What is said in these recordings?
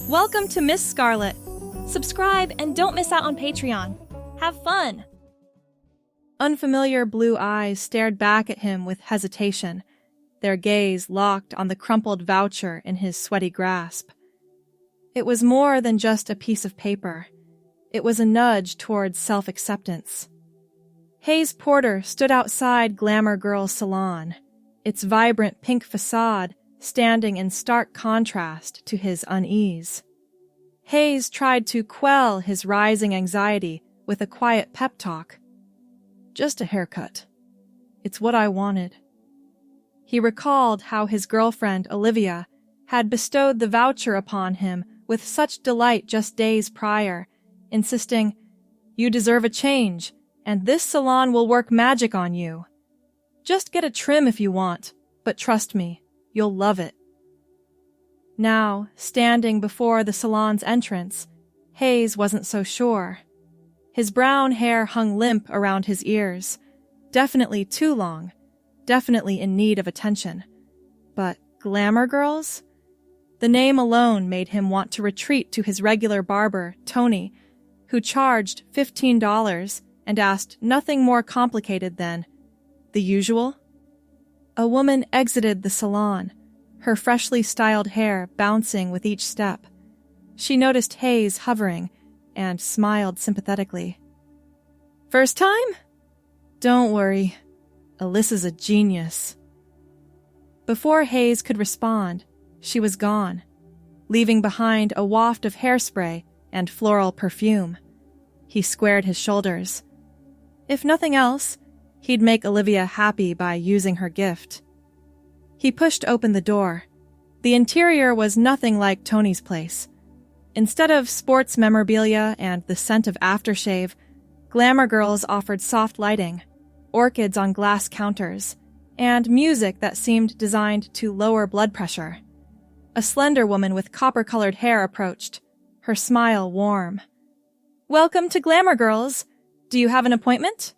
Welcome to Miss Scarlett. Subscribe and don't miss out on Patreon. Have fun! Unfamiliar blue eyes stared back at him with hesitation, their gaze locked on the crumpled voucher in his sweaty grasp. It was more than just a piece of paper. It was a nudge towards self-acceptance. Hayes Porter stood outside Glamour Girl's salon, its vibrant pink facade standing in stark contrast to his unease. Hayes tried to quell his rising anxiety with a quiet pep talk. Just a haircut. It's what I wanted. He recalled how his girlfriend, Olivia, had bestowed the voucher upon him with such delight just days prior, insisting, "You deserve a change, and this salon will work magic on you. Just get a trim if you want, but trust me, you'll love it." Now, standing before the salon's entrance, Hayes wasn't so sure. His brown hair hung limp around his ears, definitely too long, definitely in need of attention. But Glamour Girls? The name alone made him want to retreat to his regular barber, Tony, who charged $15 and asked nothing more complicated than, "The usual?" A woman exited the salon, her freshly styled hair bouncing with each step. She noticed Hayes hovering and smiled sympathetically. "First time? Don't worry. Alyssa's a genius." Before Hayes could respond, she was gone, leaving behind a waft of hairspray and floral perfume. He squared his shoulders. If nothing else, he'd make Olivia happy by using her gift. He pushed open the door. The interior was nothing like Tony's place. Instead of sports memorabilia and the scent of aftershave, Glamour Girls offered soft lighting, orchids on glass counters, and music that seemed designed to lower blood pressure. A slender woman with copper-colored hair approached, her smile warm. "Welcome to Glamour Girls. Do you have an appointment?"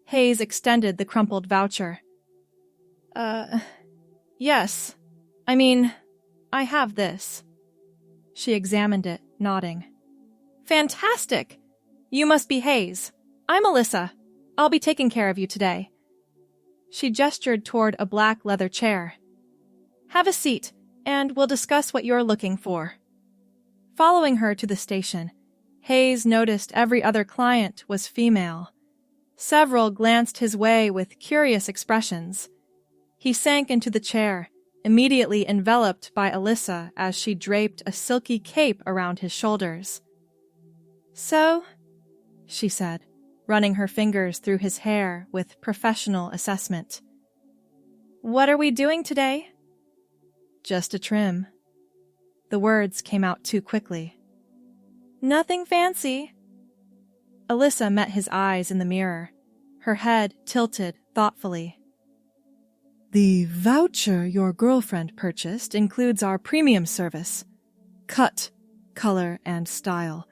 Hayes extended the crumpled voucher. Yes. I have this." She examined it, nodding. "Fantastic! You must be Hayes. I'm Alyssa. I'll be taking care of you today." She gestured toward a black leather chair. "Have a seat, and we'll discuss what you're looking for." Following her to the station, Hayes noticed every other client was female. Several glanced his way with curious expressions. He sank into the chair, immediately enveloped by Alyssa as she draped a silky cape around his shoulders. "So," she said, running her fingers through his hair with professional assessment. "What are we doing today?" "Just a trim." The words came out too quickly. "Nothing fancy." Alyssa met his eyes in the mirror, her head tilted thoughtfully. "The voucher your girlfriend purchased includes our premium service. Cut, color, and style.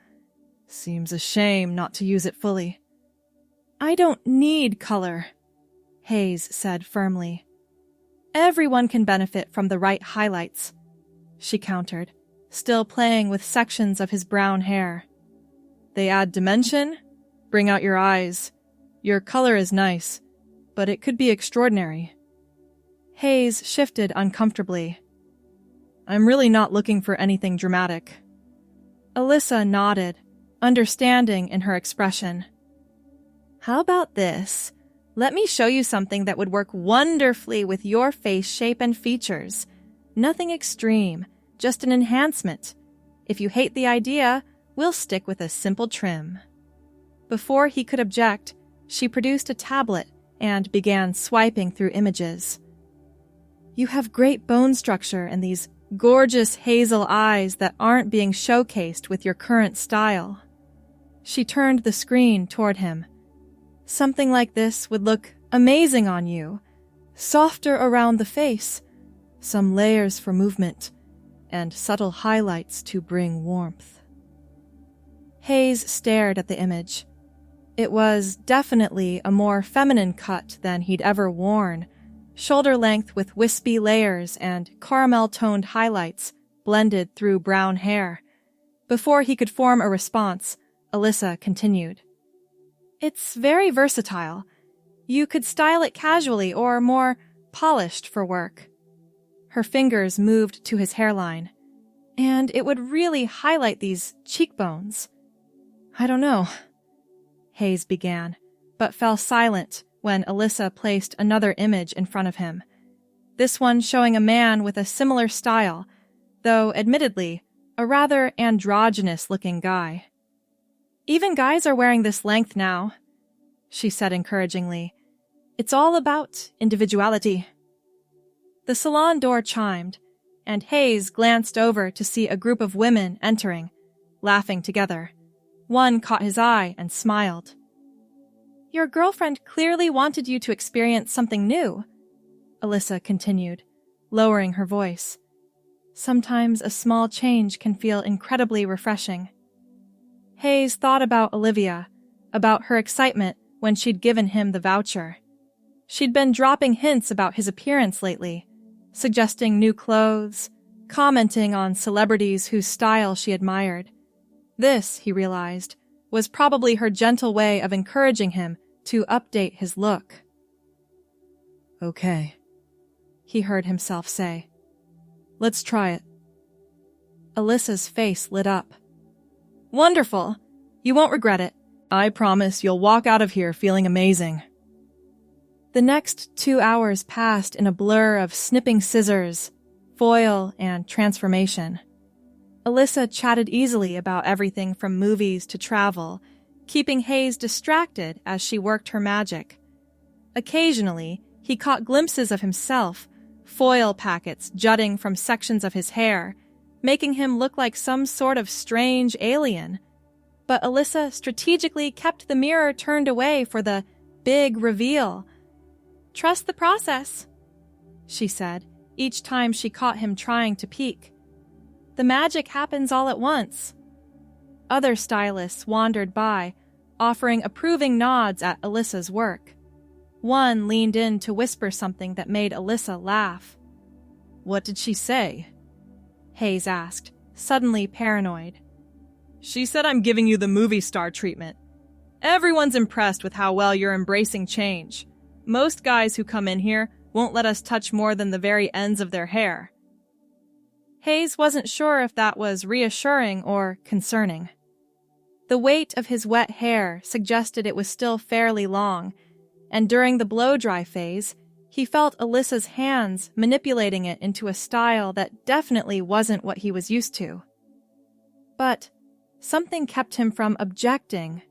Seems a shame not to use it fully." "I don't need color," Hayes said firmly. "Everyone can benefit from the right highlights," she countered, still playing with sections of his brown hair. "They add dimension, bring out your eyes. Your color is nice, but it could be extraordinary." Hayes shifted uncomfortably. "I'm really not looking for anything dramatic." Alyssa nodded, understanding in her expression. "How about this? Let me show you something that would work wonderfully with your face shape and features. Nothing extreme, just an enhancement. If you hate the idea, we'll stick with a simple trim." Before he could object, she produced a tablet and began swiping through images. "You have great bone structure and these gorgeous hazel eyes that aren't being showcased with your current style." She turned the screen toward him. "Something like this would look amazing on you. Softer around the face, some layers for movement, and subtle highlights to bring warmth." Hayes stared at the image. It was definitely a more feminine cut than he'd ever worn, shoulder length with wispy layers and caramel-toned highlights blended through brown hair. Before he could form a response, Alyssa continued. It's very versatile. You could style it casually or more polished for work. Her fingers moved to his hairline, and it would really highlight these cheekbones. I don't know, Hayes began, but fell silent when Alyssa placed another image in front of him. This one showing a man with a similar style, though admittedly a rather androgynous-looking guy. Even guys are wearing this length now, she said encouragingly. It's all about individuality. The salon door chimed, and Hayes glanced over to see a group of women entering, laughing together. One caught his eye and smiled. Your girlfriend clearly wanted you to experience something new, Alyssa continued, lowering her voice. Sometimes a small change can feel incredibly refreshing. Hayes thought about Olivia, about her excitement when she'd given him the voucher. She'd been dropping hints about his appearance lately, suggesting new clothes, commenting on celebrities whose style she admired. This, he realized, was probably her gentle way of encouraging him to update his look. Okay, he heard himself say. Let's try it. Alyssa's face lit up. Wonderful. You won't regret it. I promise you'll walk out of here feeling amazing. The next 2 hours passed in a blur of snipping scissors, foil, and transformation. Alyssa chatted easily about everything from movies to travel, keeping Hayes distracted as she worked her magic. Occasionally, he caught glimpses of himself, foil packets jutting from sections of his hair, making him look like some sort of strange alien. But Alyssa strategically kept the mirror turned away for the big reveal. Trust the process, she said, each time she caught him trying to peek. The magic happens all at once. Other stylists wandered by, offering approving nods at Alyssa's work. One leaned in to whisper something that made Alyssa laugh. What did she say? Hayes asked, suddenly paranoid. She said I'm giving you the movie star treatment. Everyone's impressed with how well you're embracing change. Most guys who come in here won't let us touch more than the very ends of their hair. Hayes wasn't sure if that was reassuring or concerning. The weight of his wet hair suggested it was still fairly long, and during the blow-dry phase, he felt Alyssa's hands manipulating it into a style that definitely wasn't what he was used to. But something kept him from objecting.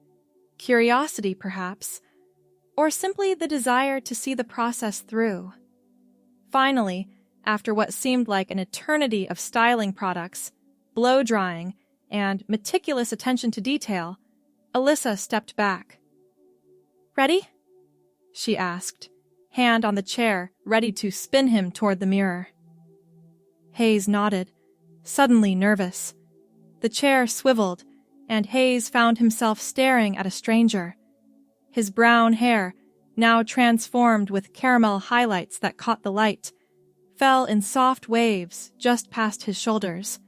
Curiosity, perhaps, or simply the desire to see the process through. Finally, after what seemed like an eternity of styling products, blow-drying, and meticulous attention to detail, Alyssa stepped back. Ready? She asked, hand on the chair, ready to spin him toward the mirror. Hayes nodded, suddenly nervous. The chair swiveled, and Hayes found himself staring at a stranger. His brown hair, now transformed with caramel highlights that caught the light, fell in soft waves just past his shoulders.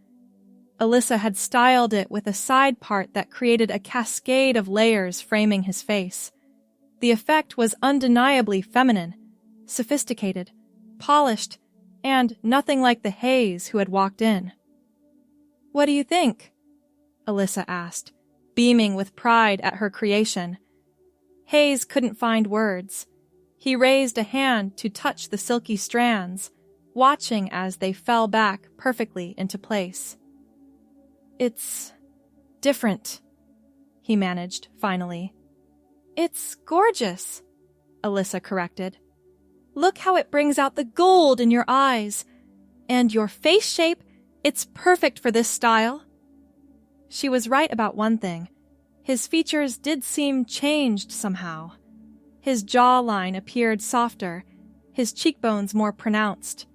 Alyssa had styled it with a side part that created a cascade of layers framing his face. The effect was undeniably feminine, sophisticated, polished, and nothing like the Hayes who had walked in. What do you think? Alyssa asked, beaming with pride at her creation. Hayes couldn't find words. He raised a hand to touch the silky strands, watching as they fell back perfectly into place. It's different, he managed, finally. It's gorgeous, Alyssa corrected. Look how it brings out the gold in your eyes. And your face shape, it's perfect for this style. She was right about one thing. His features did seem changed somehow. His jawline appeared softer, his cheekbones more pronounced.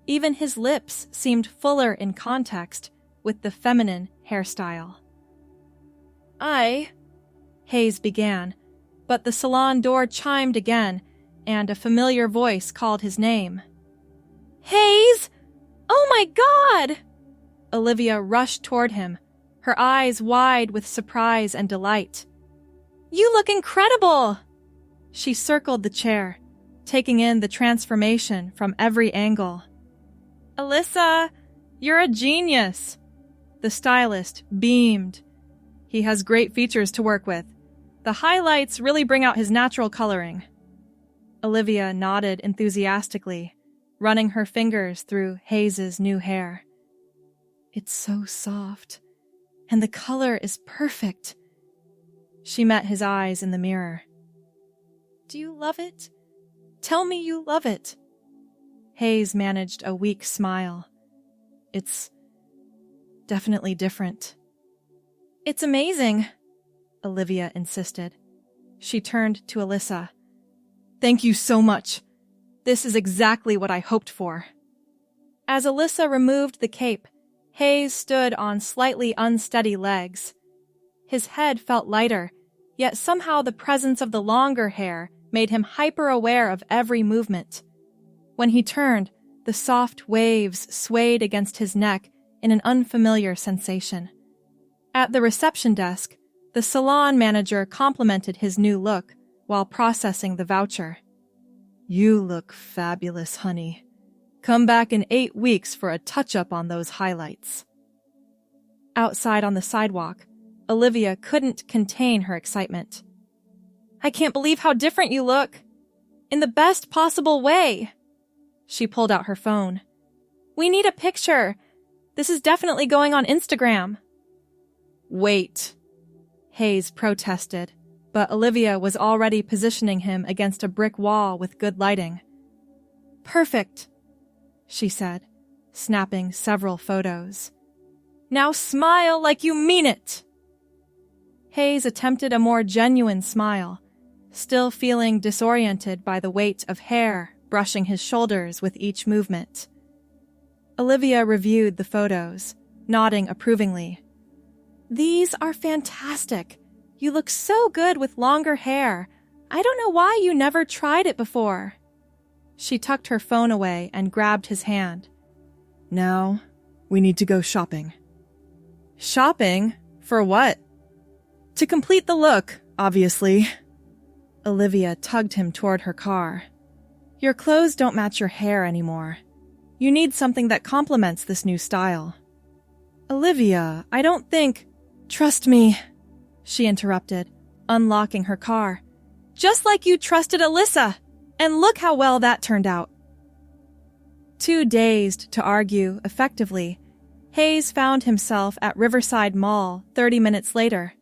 Even his lips seemed fuller in context with the feminine hairstyle. Hayes began, but the salon door chimed again, and a familiar voice called his name. Hayes! Oh my God! Olivia rushed toward him, her eyes wide with surprise and delight. "You look incredible!" She circled the chair, taking in the transformation from every angle. "Alyssa, you're a genius!" The stylist beamed. "He has great features to work with. The highlights really bring out his natural coloring." Olivia nodded enthusiastically, running her fingers through Hayes' new hair. "It's so soft, and the color is perfect." She met his eyes in the mirror. "Do you love it? Tell me you love it." Hayes managed a weak smile. "It's definitely different." "It's amazing," Olivia insisted. She turned to Alyssa. "Thank you so much. This is exactly what I hoped for." As Alyssa removed the cape, Hayes stood on slightly unsteady legs. His head felt lighter, yet somehow the presence of the longer hair made him hyper-aware of every movement. When he turned, the soft waves swayed against his neck in an unfamiliar sensation. At the reception desk, the salon manager complimented his new look while processing the voucher. "You look fabulous, honey. Come back in 8 weeks for a touch-up on those highlights." Outside on the sidewalk, Olivia couldn't contain her excitement. "I can't believe how different you look. In the best possible way." She pulled out her phone. "We need a picture. This is definitely going on Instagram." "Wait," Hayes protested, but Olivia was already positioning him against a brick wall with good lighting. "Perfect," she said, snapping several photos. "Now smile like you mean it." Hayes attempted a more genuine smile, still feeling disoriented by the weight of hair brushing his shoulders with each movement. Olivia reviewed the photos, nodding approvingly. "These are fantastic. You look so good with longer hair. I don't know why you never tried it before." She tucked her phone away and grabbed his hand. "Now, we need to go shopping." "Shopping? For what?" "To complete the look, obviously." Olivia tugged him toward her car. "Your clothes don't match your hair anymore. You need something that complements this new style." "Olivia, I don't think—" "Trust me," she interrupted, unlocking her car. "Just like you trusted Alyssa! And look how well that turned out." Too dazed to argue effectively, Hayes found himself at Riverside Mall 30 minutes later.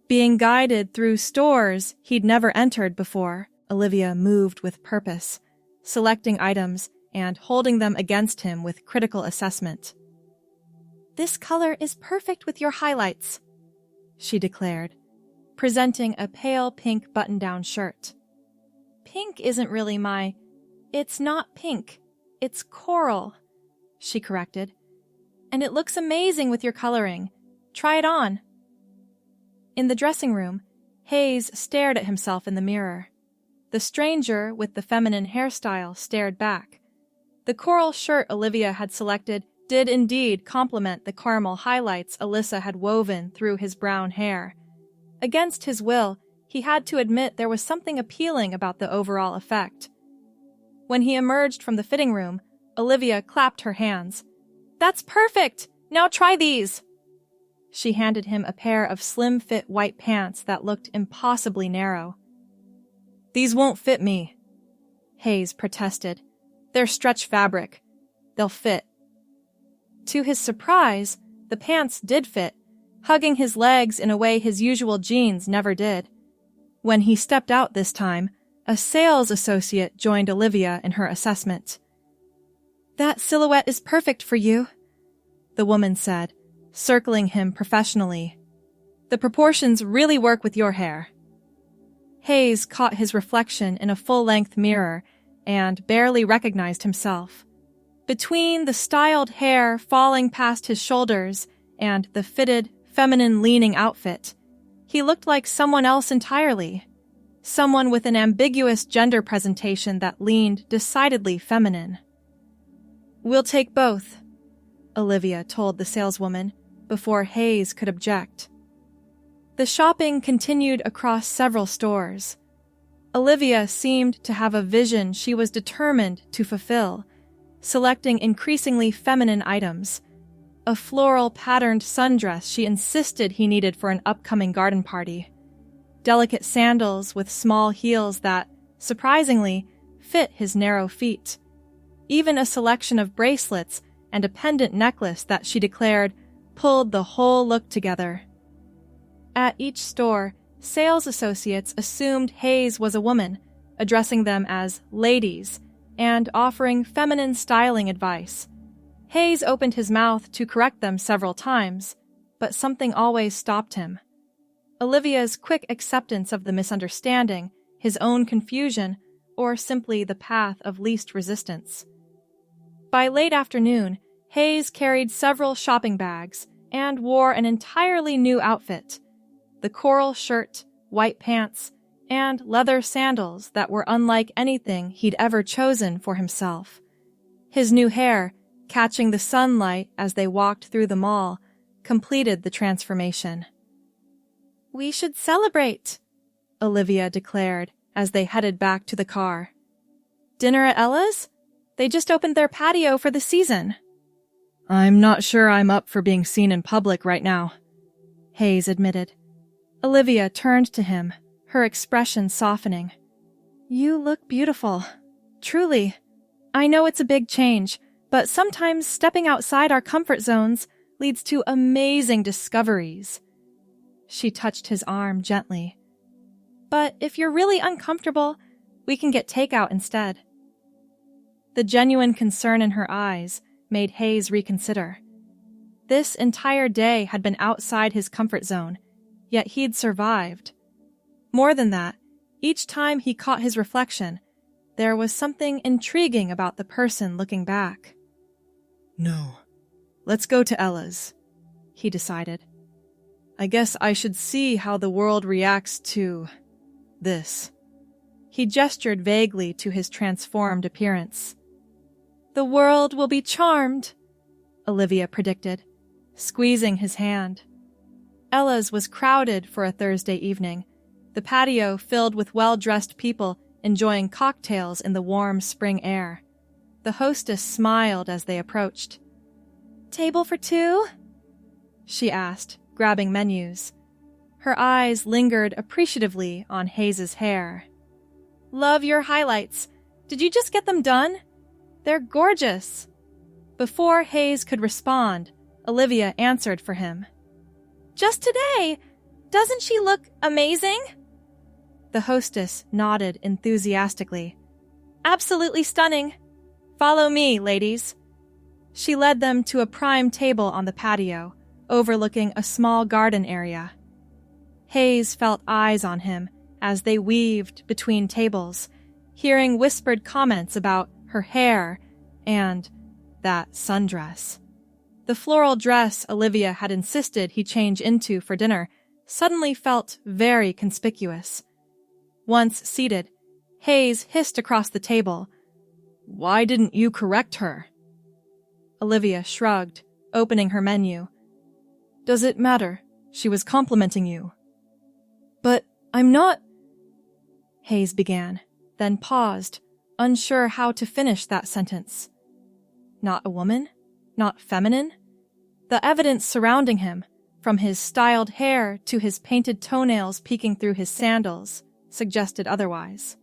Being guided through stores he'd never entered before, Olivia moved with purpose, selecting items and holding them against him with critical assessment. "This color is perfect with your highlights," she declared, presenting a pale pink button-down shirt. "Pink isn't really It's not pink. It's coral," she corrected. "And it looks amazing with your coloring. Try it on." In the dressing room, Hayes stared at himself in the mirror. The stranger with the feminine hairstyle stared back. The coral shirt Olivia had selected did indeed complement the caramel highlights Alyssa had woven through his brown hair. Against his will, he had to admit there was something appealing about the overall effect. When he emerged from the fitting room, Olivia clapped her hands. "That's perfect! Now try these!" She handed him a pair of slim-fit white pants that looked impossibly narrow. "These won't fit me," Hayes protested. "They're stretch fabric. They'll fit." To his surprise, the pants did fit, hugging his legs in a way his usual jeans never did. When he stepped out this time, a sales associate joined Olivia in her assessment. "That silhouette is perfect for you," the woman said, circling him professionally. "The proportions really work with your hair." Hayes caught his reflection in a full-length mirror and barely recognized himself. Between the styled hair falling past his shoulders and the fitted, feminine-leaning outfit, he looked like someone else entirely. Someone with an ambiguous gender presentation that leaned decidedly feminine. "We'll take both." Olivia told the saleswoman before Hayes could object. The shopping continued across several stores. Olivia seemed to have a vision she was determined to fulfill, selecting increasingly feminine items. A floral-patterned sundress she insisted he needed for an upcoming garden party. Delicate sandals with small heels that, surprisingly, fit his narrow feet. Even a selection of bracelets and a pendant necklace that she declared pulled the whole look together. At each store, sales associates assumed Hayes was a woman, addressing them as ladies and offering feminine styling advice. Hayes opened his mouth to correct them several times, but something always stopped him. Olivia's quick acceptance of the misunderstanding, his own confusion, or simply the path of least resistance. By late afternoon, Hayes carried several shopping bags and wore an entirely new outfit. The coral shirt, white pants, and leather sandals that were unlike anything he'd ever chosen for himself. His new hair, catching the sunlight as they walked through the mall, completed the transformation. "We should celebrate," Olivia declared as they headed back to the car. "Dinner at Ella's? They just opened their patio for the season." "I'm not sure I'm up for being seen in public right now," Hayes admitted. Olivia turned to him, her expression softening. "You look beautiful. Truly. I know it's a big change, but sometimes stepping outside our comfort zones leads to amazing discoveries." She touched his arm gently. "But if you're really uncomfortable, we can get takeout instead." The genuine concern in her eyes made Hayes reconsider. This entire day had been outside his comfort zone, yet he'd survived. More than that, each time he caught his reflection, there was something intriguing about the person looking back. "No, let's go to Ella's," he decided. "I guess I should see how the world reacts to this." He gestured vaguely to his transformed appearance. "The world will be charmed," Olivia predicted, squeezing his hand. Ella's was crowded for a Thursday evening, the patio filled with well-dressed people enjoying cocktails in the warm spring air. The hostess smiled as they approached. "Table for two?" she asked, grabbing menus. Her eyes lingered appreciatively on Hayes's hair. "Love your highlights. Did you just get them done? They're gorgeous." Before Hayes could respond, Olivia answered for him. "Just today! Doesn't she look amazing?" The hostess nodded enthusiastically. "Absolutely stunning. Follow me, ladies." She led them to a prime table on the patio, overlooking a small garden area. Hayes felt eyes on him as they weaved between tables, hearing whispered comments about her hair and that sundress. The floral dress Olivia had insisted he change into for dinner suddenly felt very conspicuous. Once seated, Hayes hissed across the table, "Why didn't you correct her?" Olivia shrugged, opening her menu. "Does it matter? She was complimenting you." "But I'm not—" Hayes began, then paused, unsure how to finish that sentence. Not a woman? Not feminine? The evidence surrounding him, from his styled hair to his painted toenails peeking through his sandals, suggested otherwise.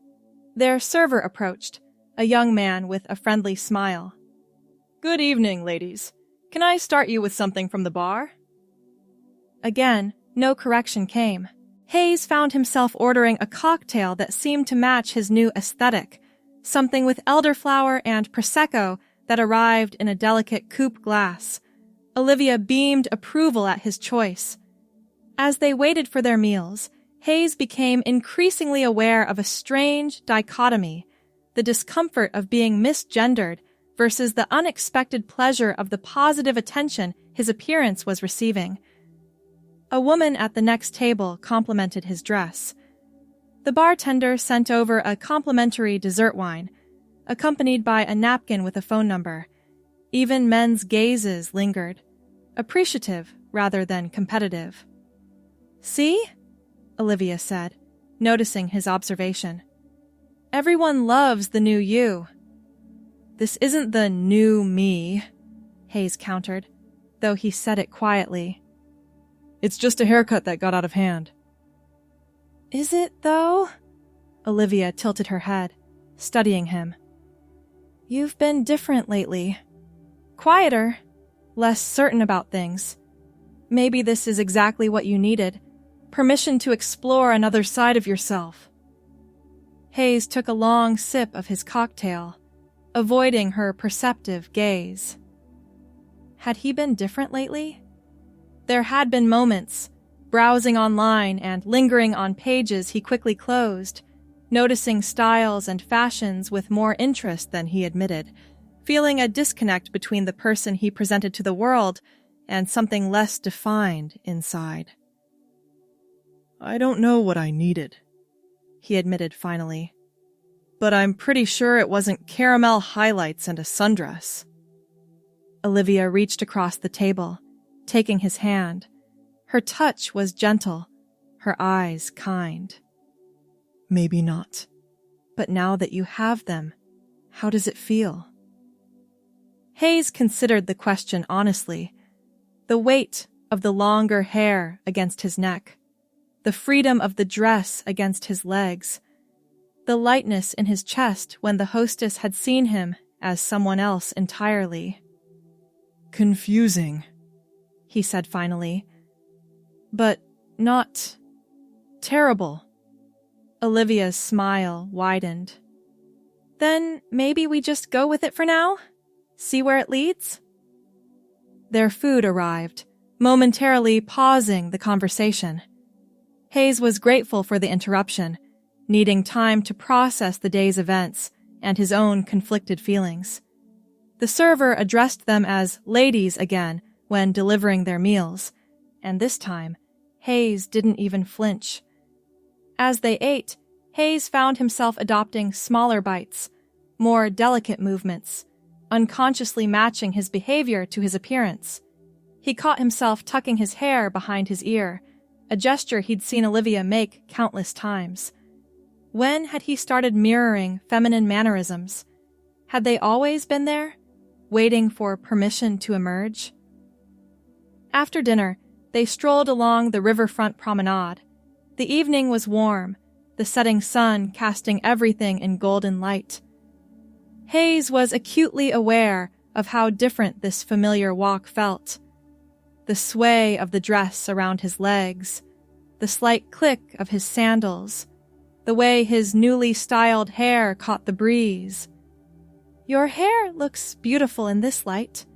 Their server approached, a young man with a friendly smile. "Good evening, ladies. Can I start you with something from the bar?" Again, no correction came. Hayes found himself ordering a cocktail that seemed to match his new aesthetic, something with elderflower and Prosecco that arrived in a delicate coupe glass. Olivia beamed approval at his choice. As they waited for their meals, Hayes became increasingly aware of a strange dichotomy, the discomfort of being misgendered versus the unexpected pleasure of the positive attention his appearance was receiving. A woman at the next table complimented his dress. The bartender sent over a complimentary dessert wine, accompanied by a napkin with a phone number. Even men's gazes lingered, appreciative rather than competitive. "See?" Olivia said, noticing his observation. "Everyone loves the new you." "This isn't the new me," Hayes countered, though he said it quietly. "It's just a haircut that got out of hand." "Is it, though?" Olivia tilted her head, studying him. "You've been different lately. Quieter, less certain about things. Maybe this is exactly what you needed. Permission to explore another side of yourself." Hayes took a long sip of his cocktail, avoiding her perceptive gaze. Had he been different lately? There had been moments, browsing online and lingering on pages he quickly closed, noticing styles and fashions with more interest than he admitted, feeling a disconnect between the person he presented to the world and something less defined inside. "I don't know what I needed," he admitted finally. "But I'm pretty sure it wasn't caramel highlights and a sundress." Olivia reached across the table, taking his hand. Her touch was gentle, her eyes kind. "Maybe not. But now that you have them, how does it feel?" Hayes considered the question honestly. The weight of the longer hair against his neck, the freedom of the dress against his legs, the lightness in his chest when the hostess had seen him as someone else entirely. "Confusing," he said finally. "But not terrible." Olivia's smile widened. "Then maybe we just go with it for now? See where it leads?" Their food arrived, momentarily pausing the conversation. Hayes was grateful for the interruption, needing time to process the day's events and his own conflicted feelings. The server addressed them as ladies again when delivering their meals, and this time, Hayes didn't even flinch. As they ate, Hayes found himself adopting smaller bites, more delicate movements, unconsciously matching his behavior to his appearance. He caught himself tucking his hair behind his ear, a gesture he'd seen Olivia make countless times. When had he started mirroring feminine mannerisms? Had they always been there, waiting for permission to emerge? After dinner, they strolled along the riverfront promenade. The evening was warm, the setting sun casting everything in golden light. Hayes was acutely aware of how different this familiar walk felt. The sway of the dress around his legs, the slight click of his sandals, the way his newly styled hair caught the breeze. "Your hair looks beautiful in this light,"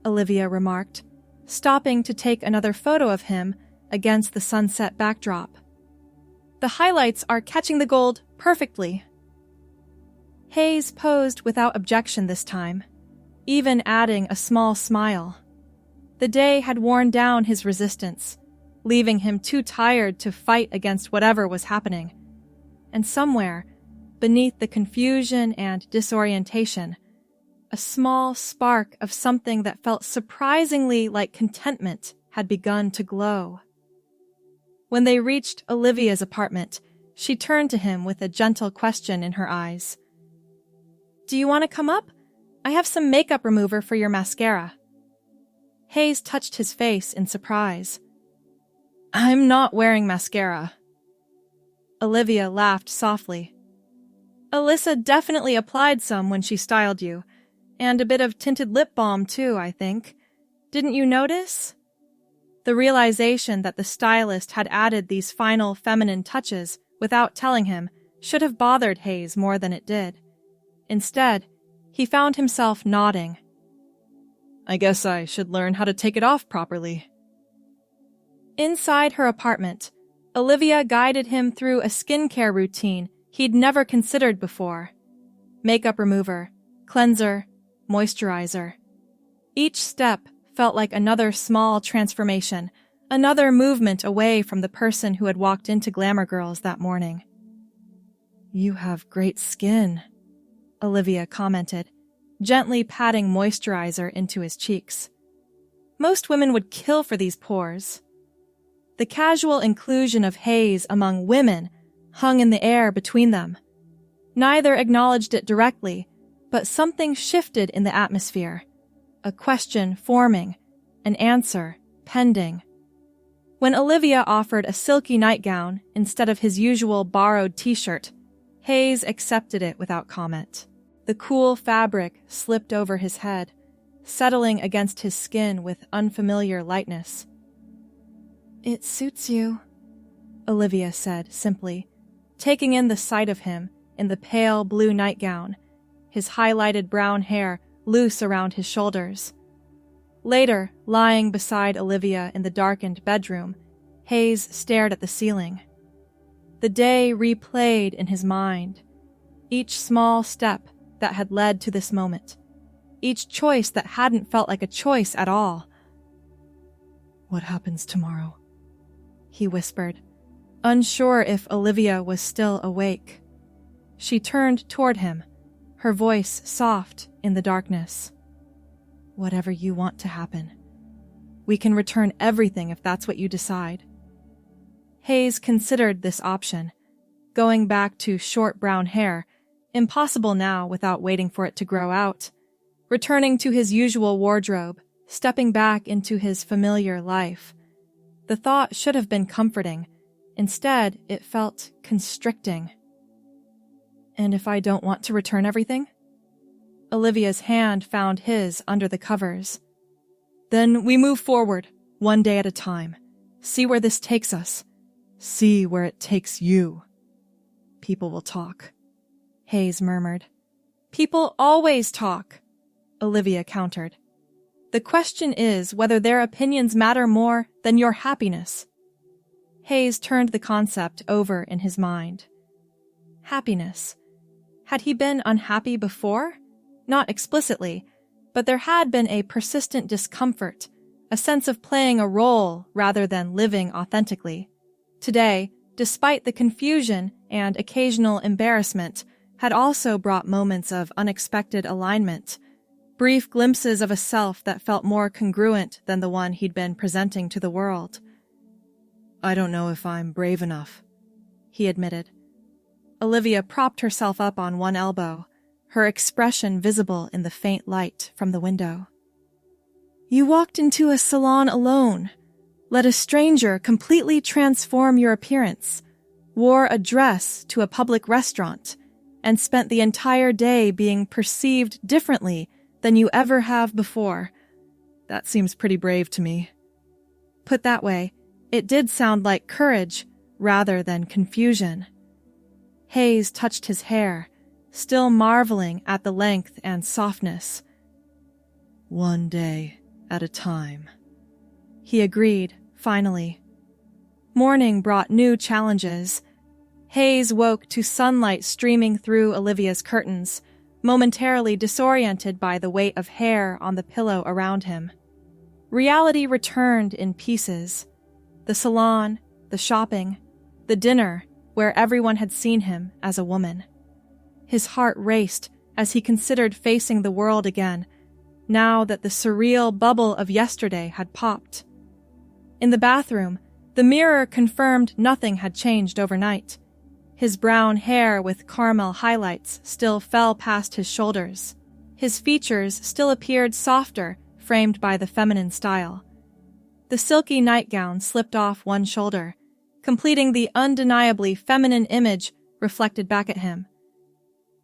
Olivia remarked, stopping to take another photo of him against the sunset backdrop. "The highlights are catching the gold perfectly." Hayes posed without objection this time, even adding a small smile. The day had worn down his resistance, leaving him too tired to fight against whatever was happening. And somewhere, beneath the confusion and disorientation, a small spark of something that felt surprisingly like contentment had begun to glow. When they reached Olivia's apartment, she turned to him with a gentle question in her eyes. "Do you want to come up? I have some makeup remover for your mascara." Hayes touched his face in surprise. "I'm not wearing mascara." Olivia laughed softly. "Alyssa definitely applied some when she styled you, and a bit of tinted lip balm too, I think. Didn't you notice?" The realization that the stylist had added these final feminine touches without telling him should have bothered Hayes more than it did. Instead, he found himself nodding. "I guess I should learn how to take it off properly." Inside her apartment, Olivia guided him through a skincare routine he'd never considered before. Makeup remover, cleanser, moisturizer. Each step felt like another small transformation, another movement away from the person who had walked into Glamour Girls that morning. "You have great skin," Olivia commented, gently patting moisturizer into his cheeks. Most women would kill for these pores. The casual inclusion of Hayes among women hung in the air between them. Neither acknowledged it directly, but something shifted in the atmosphere. A question forming, an answer pending. When Olivia offered a silky nightgown instead of his usual borrowed t-shirt, Hayes accepted it without comment. The cool fabric slipped over his head, settling against his skin with unfamiliar lightness. "It suits you," Olivia said simply, taking in the sight of him in the pale blue nightgown, his highlighted brown hair loose around his shoulders. Later, lying beside Olivia in the darkened bedroom, Hayes stared at the ceiling. The day replayed in his mind, each small step that had led to this moment, each choice that hadn't felt like a choice at all. "What happens tomorrow?" he whispered, unsure if Olivia was still awake. She turned toward him, her voice soft in the darkness. "Whatever you want to happen. We can return everything if that's what you decide." Hayes considered this option, going back to short brown hair, impossible now without waiting for it to grow out, returning to his usual wardrobe, stepping back into his familiar life. The thought should have been comforting. Instead, it felt constricting. "And if I don't want to return everything?" Olivia's hand found his under the covers. "Then we move forward, one day at a time. See where this takes us. See where it takes you." "People will talk," Hayes murmured. "People always talk," Olivia countered. "The question is whether their opinions matter more than your happiness." Hayes turned the concept over in his mind. Happiness. Had he been unhappy before? Not explicitly, but there had been a persistent discomfort, a sense of playing a role rather than living authentically. Today, despite the confusion and occasional embarrassment, had also brought moments of unexpected alignment, brief glimpses of a self that felt more congruent than the one he'd been presenting to the world. "I don't know if I'm brave enough," he admitted. Olivia propped herself up on one elbow, her expression visible in the faint light from the window. "You walked into a salon alone, let a stranger completely transform your appearance, wore a dress to a public restaurant, and spent the entire day being perceived differently than you ever have before. That seems pretty brave to me." Put that way, it did sound like courage rather than confusion. Hayes touched his hair, still marveling at the length and softness. "One day at a time," he agreed, finally. Morning brought new challenges. Hayes woke to sunlight streaming through Olivia's curtains, momentarily disoriented by the weight of hair on the pillow around him. Reality returned in pieces. The salon, the shopping, the dinner, where everyone had seen him as a woman. His heart raced as he considered facing the world again, now that the surreal bubble of yesterday had popped. In the bathroom, the mirror confirmed nothing had changed overnight. His brown hair with caramel highlights still fell past his shoulders. His features still appeared softer, framed by the feminine style. The silky nightgown slipped off one shoulder, completing the undeniably feminine image reflected back at him.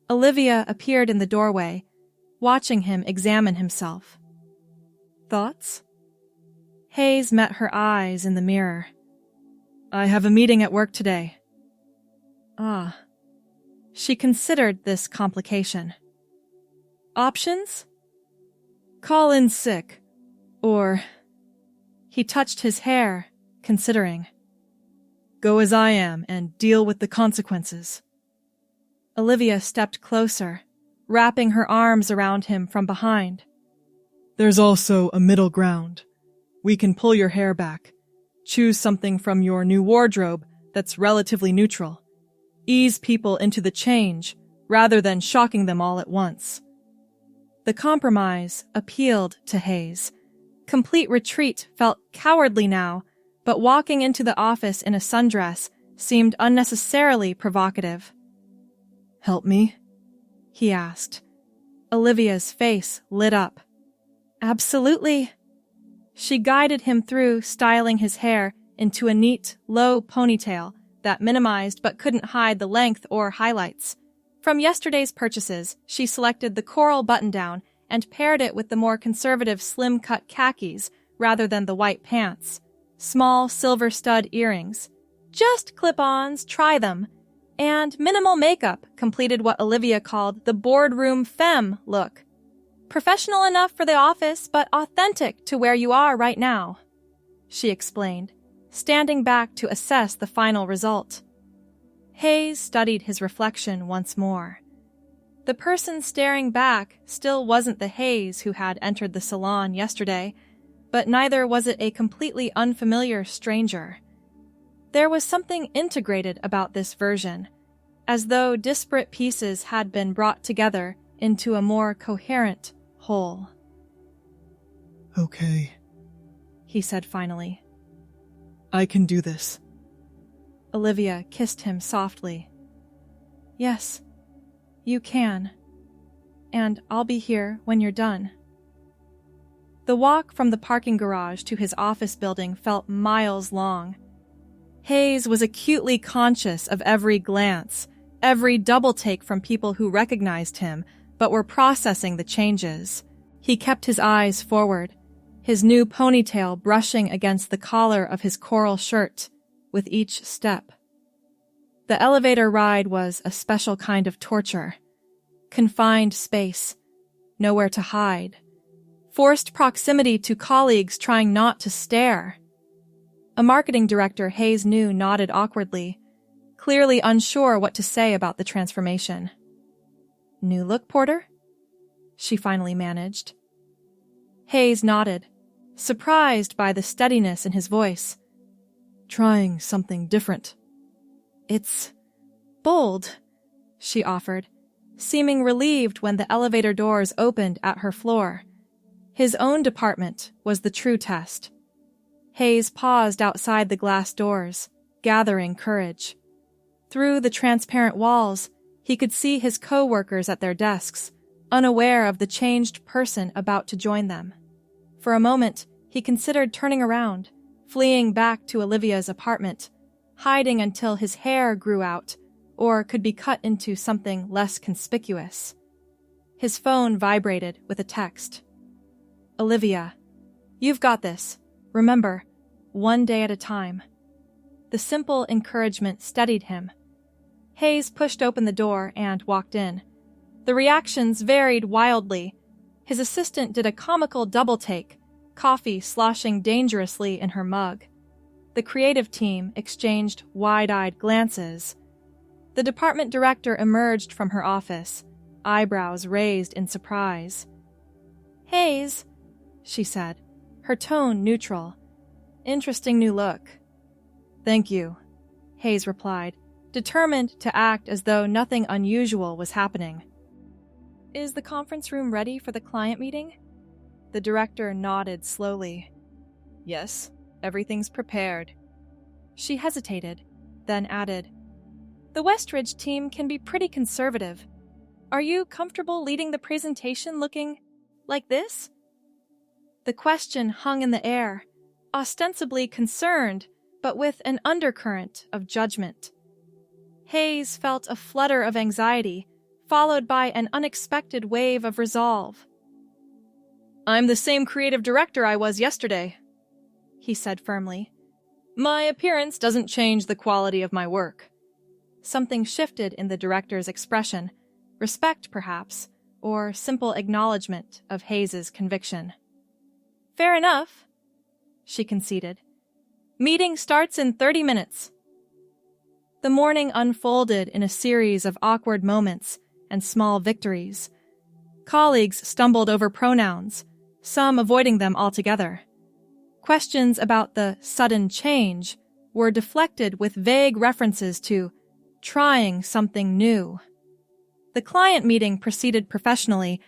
Olivia appeared in the doorway, watching him examine himself. "Thoughts?" Hayes met her eyes in the mirror. "I have a meeting at work today." Ah. She considered this complication. "Options?" "Call in sick. Or..." He touched his hair, considering. "Go as I am and deal with the consequences." Olivia stepped closer, wrapping her arms around him from behind. "There's also a middle ground. We can pull your hair back. Choose something from your new wardrobe that's relatively neutral. Ease people into the change rather than shocking them all at once." The compromise appealed to Hayes. Complete retreat felt cowardly now, but walking into the office in a sundress seemed unnecessarily provocative. "Help me?" he asked. Olivia's face lit up. "Absolutely." She guided him through styling his hair into a neat, low ponytail that minimized but couldn't hide the length or highlights. From yesterday's purchases, she selected the coral button-down and paired it with the more conservative slim-cut khakis rather than the white pants. Small silver stud earrings. Just clip-ons, try them. And minimal makeup completed what Olivia called the boardroom femme look. Professional enough for the office, but authentic to where you are right now, she explained, standing back to assess the final result. Hayes studied his reflection once more. The person staring back still wasn't the Hayes who had entered the salon yesterday, but neither was it a completely unfamiliar stranger. There was something integrated about this version, as though disparate pieces had been brought together into a more coherent whole. "Okay," he said finally. "I can do this." Olivia kissed him softly. "Yes, you can. And I'll be here when you're done." The walk from the parking garage to his office building felt miles long. Hayes was acutely conscious of every glance, every double-take from people who recognized him but were processing the changes. He kept his eyes forward, his new ponytail brushing against the collar of his coral shirt with each step. The elevator ride was a special kind of torture. Confined space, nowhere to hide. Forced proximity to colleagues trying not to stare. A marketing director Hayes knew nodded awkwardly, clearly unsure what to say about the transformation. "New look, Porter?" she finally managed. Hayes nodded, surprised by the steadiness in his voice. "Trying something different." "It's bold," she offered, seeming relieved when the elevator doors opened at her floor. His own department was the true test. Hayes paused outside the glass doors, gathering courage. Through the transparent walls, he could see his co-workers at their desks, unaware of the changed person about to join them. For a moment, he considered turning around, fleeing back to Olivia's apartment, hiding until his hair grew out or could be cut into something less conspicuous. His phone vibrated with a text. "Olivia, you've got this. Remember, one day at a time." The simple encouragement steadied him. Hayes pushed open the door and walked in. The reactions varied wildly. His assistant did a comical double-take, coffee sloshing dangerously in her mug. The creative team exchanged wide-eyed glances. The department director emerged from her office, eyebrows raised in surprise. "Hayes," she said, her tone neutral. "Interesting new look." "Thank you," Hayes replied, determined to act as though nothing unusual was happening. "Is the conference room ready for the client meeting?" The director nodded slowly. "Yes, everything's prepared." She hesitated, then added, "The Westridge team can be pretty conservative. Are you comfortable leading the presentation looking like this?" The question hung in the air, ostensibly concerned, but with an undercurrent of judgment. Hayes felt a flutter of anxiety, followed by an unexpected wave of resolve. "I'm the same creative director I was yesterday," he said firmly. "My appearance doesn't change the quality of my work." Something shifted in the director's expression, respect perhaps, or simple acknowledgement of Hayes's conviction. "Fair enough," she conceded. "Meeting starts in 30 minutes. The morning unfolded in a series of awkward moments and small victories. Colleagues stumbled over pronouns, some avoiding them altogether. Questions about the sudden change were deflected with vague references to trying something new. The client meeting proceeded professionally,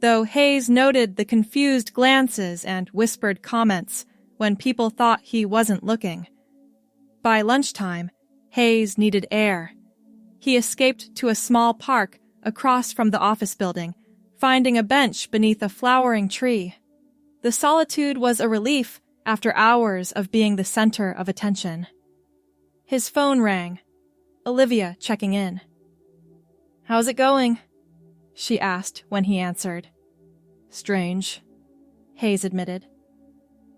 though Hayes noted the confused glances and whispered comments when people thought he wasn't looking. By lunchtime, Hayes needed air. He escaped to a small park across from the office building, finding a bench beneath a flowering tree. The solitude was a relief after hours of being the center of attention. His phone rang. Olivia checking in. "How's it going?" she asked when he answered. Strange, Hayes admitted.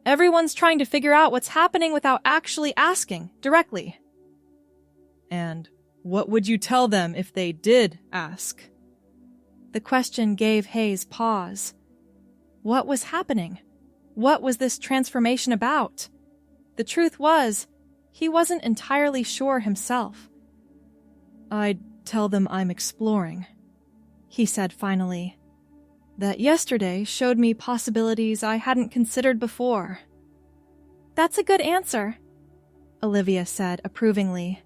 "Everyone's trying to figure out what's happening without actually asking directly." And what would you tell them if they did ask? The question gave Hayes pause. What was happening? What was this transformation about? The truth was, he wasn't entirely sure himself. "I'd tell them I'm exploring," he said finally. "That yesterday showed me possibilities I hadn't considered before." "That's a good answer," Olivia said approvingly.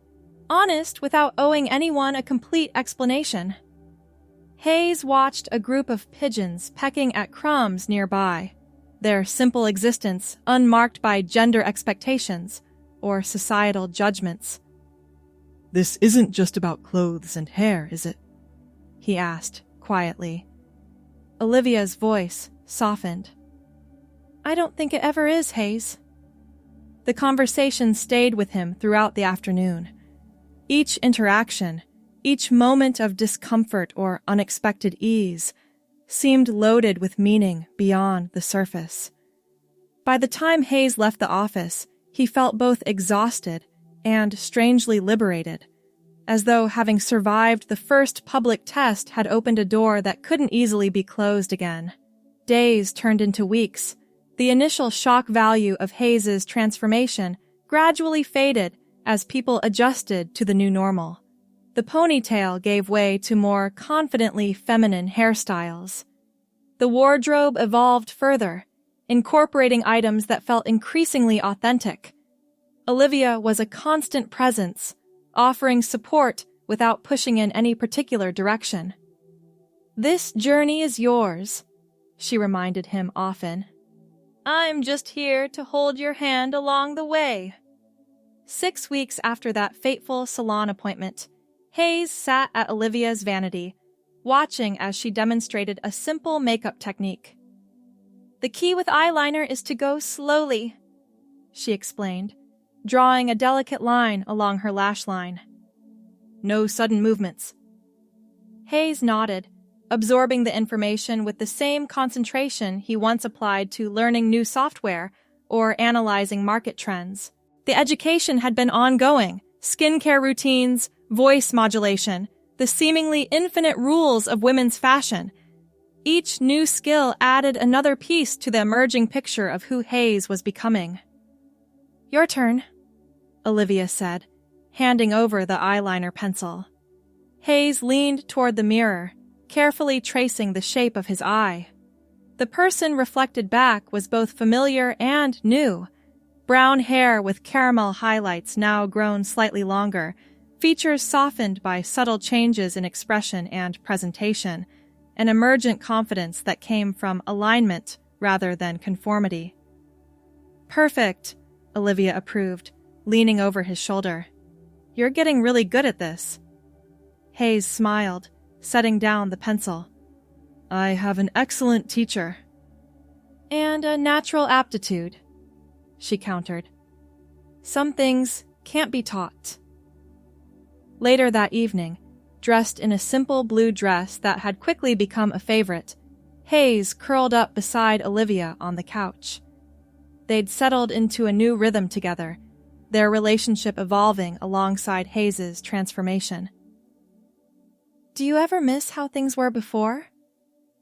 Honest without owing anyone a complete explanation. Hayes watched a group of pigeons pecking at crumbs nearby, their simple existence unmarked by gender expectations or societal judgments. "This isn't just about clothes and hair, is it?" he asked quietly. Olivia's voice softened. "I don't think it ever is, Hayes." The conversation stayed with him throughout the afternoon. Each interaction, each moment of discomfort or unexpected ease, seemed loaded with meaning beyond the surface. By the time Hayes left the office, he felt both exhausted and strangely liberated, as though having survived the first public test had opened a door that couldn't easily be closed again. Days turned into weeks. The initial shock value of Hayes's transformation gradually faded as people adjusted to the new normal. The ponytail gave way to more confidently feminine hairstyles. The wardrobe evolved further, incorporating items that felt increasingly authentic. Olivia was a constant presence, offering support without pushing in any particular direction. "This journey is yours," she reminded him often. "I'm just here to hold your hand along the way." 6 weeks after that fateful salon appointment, Hayes sat at Olivia's vanity, watching as she demonstrated a simple makeup technique. "The key with eyeliner is to go slowly," she explained, drawing a delicate line along her lash line. "No sudden movements." Hayes nodded, absorbing the information with the same concentration he once applied to learning new software or analyzing market trends. The education had been ongoing: skincare routines, voice modulation, the seemingly infinite rules of women's fashion. Each new skill added another piece to the emerging picture of who Hayes was becoming. "Your turn," Olivia said, handing over the eyeliner pencil. Hayes leaned toward the mirror, carefully tracing the shape of his eye. The person reflected back was both familiar and new. Brown hair with caramel highlights now grown slightly longer, features softened by subtle changes in expression and presentation, an emergent confidence that came from alignment rather than conformity. "Perfect," Olivia approved, leaning over his shoulder. "You're getting really good at this." Hayes smiled, setting down the pencil. "I have an excellent teacher." "And a natural aptitude," she countered. "Some things can't be taught." Later that evening, dressed in a simple blue dress that had quickly become a favorite, Hayes curled up beside Olivia on the couch. They'd settled into a new rhythm together, their relationship evolving alongside Hayes's transformation. "Do you ever miss how things were before?"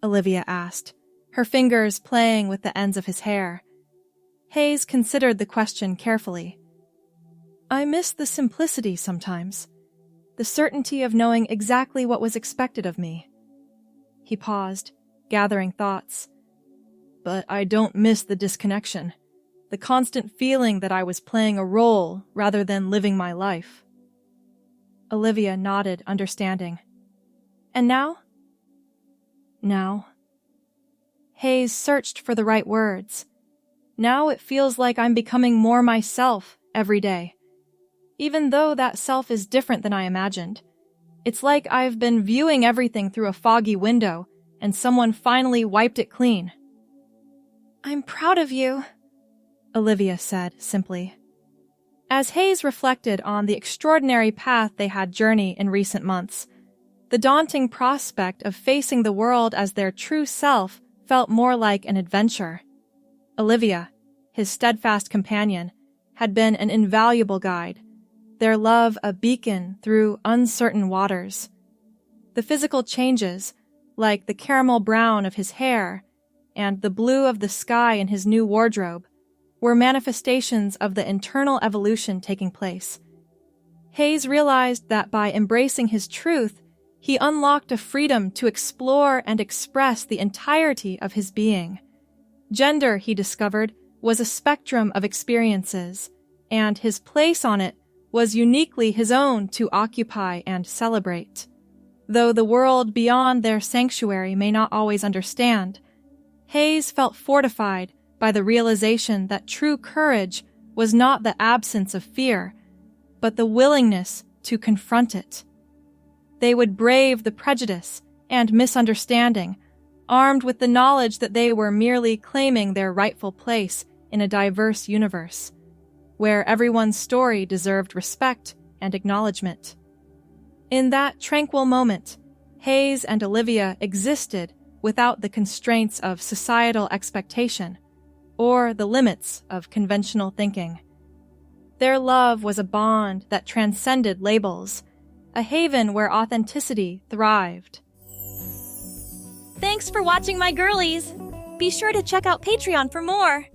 Olivia asked, her fingers playing with the ends of his hair. Hayes considered the question carefully. "I miss the simplicity sometimes, the certainty of knowing exactly what was expected of me." He paused, gathering thoughts. "But I don't miss the disconnection, the constant feeling that I was playing a role rather than living my life." Olivia nodded, understanding. "And now?" "Now, Hayes searched for the right words. Now it feels like I'm becoming more myself every day. Even though that self is different than I imagined. It's like I've been viewing everything through a foggy window and someone finally wiped it clean. I'm proud of you, Olivia said simply. As Hayes reflected on the extraordinary path they had journeyed in recent months, the daunting prospect of facing the world as their true self felt more like an adventure. Olivia, his steadfast companion, had been an invaluable guide, their love a beacon through uncertain waters. The physical changes, like the caramel brown of his hair and the blue of the sky in his new wardrobe, were manifestations of the internal evolution taking place. Hayes realized that by embracing his truth, he unlocked a freedom to explore and express the entirety of his being. Gender, he discovered, was a spectrum of experiences, and his place on it was uniquely his own to occupy and celebrate. Though the world beyond their sanctuary may not always understand, Hayes felt fortified by the realization that true courage was not the absence of fear, but the willingness to confront it. They would brave the prejudice and misunderstanding, armed with the knowledge that they were merely claiming their rightful place in a diverse universe, where everyone's story deserved respect and acknowledgement. In that tranquil moment, Hayes and Olivia existed without the constraints of societal expectation or the limits of conventional thinking. Their love was a bond that transcended labels, a haven where authenticity thrived. Thanks for watching my girlies! Be sure to check out Patreon for more!